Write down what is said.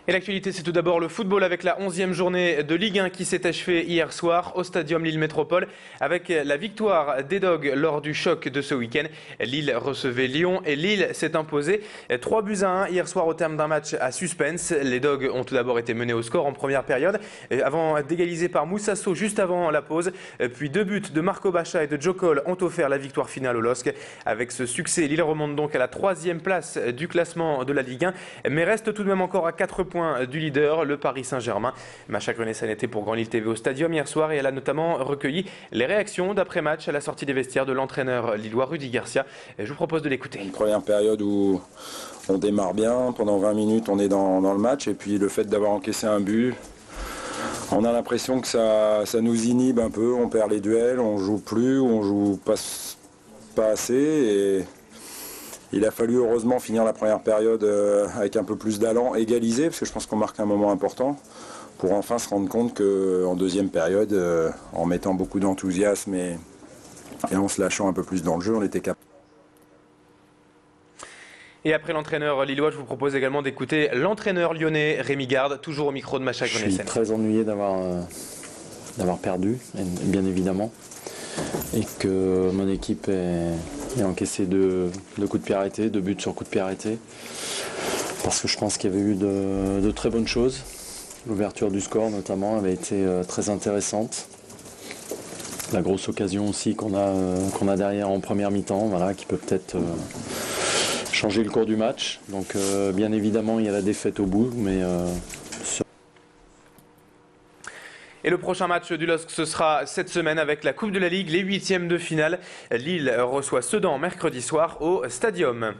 Et l'actualité, c'est tout d'abord le football avec la 11e journée de Ligue 1 qui s'est achevée hier soir au Stadium Lille Métropole avec la victoire des Dogs lors du choc de ce week-end. Lille recevait Lyon et Lille s'est imposé 3-1 hier soir au terme d'un match à suspense. Les Dogs ont tout d'abord été menés au score en première période avant d'égaliser par Moussasso juste avant la pause. Puis 2 buts de Marco Baccia et de Joe Cole ont offert la victoire finale au LOSC. Avec ce succès, Lille remonte donc à la 3e place du classement de la Ligue 1 mais reste tout de même encore à 4 points du leader, le Paris Saint-Germain. Macha Grenet-San était pour Grand Lille TV au Stadium hier soir et elle a notamment recueilli les réactions d'après-match à la sortie des vestiaires de l'entraîneur lillois Rudy Garcia. Je vous propose de l'écouter. Une première période où on démarre bien, pendant 20 minutes on est dans le match et puis le fait d'avoir encaissé un but, on a l'impression que ça nous inhibe un peu, on perd les duels, on joue plus, on joue pas assez et il a fallu heureusement finir la première période avec un peu plus d'allant, égaliser, parce que je pense qu'on marque un moment important, pour enfin se rendre compte qu'en deuxième période, en mettant beaucoup d'enthousiasme et en se lâchant un peu plus dans le jeu, on était capable. Et après l'entraîneur lillois, je vous propose également d'écouter l'entraîneur lyonnais Rémi Garde, toujours au micro de Macha Grenet-San. Je suis très ennuyé d'avoir perdu, bien évidemment, et que mon équipe ait encaissé deux coups de pied arrêtés, 2 buts sur coups de pied arrêtés, parce que je pense qu'il y avait eu de très bonnes choses. L'ouverture du score notamment avait été très intéressante. La grosse occasion aussi qu'on a derrière en première mi-temps, voilà, qui peut peut-être changer le cours du match. Donc bien évidemment il y a la défaite au bout, mais Et le prochain match du LOSC, ce sera cette semaine avec la Coupe de la Ligue, les 8e de finale. Lille reçoit Sedan mercredi soir au Stadium.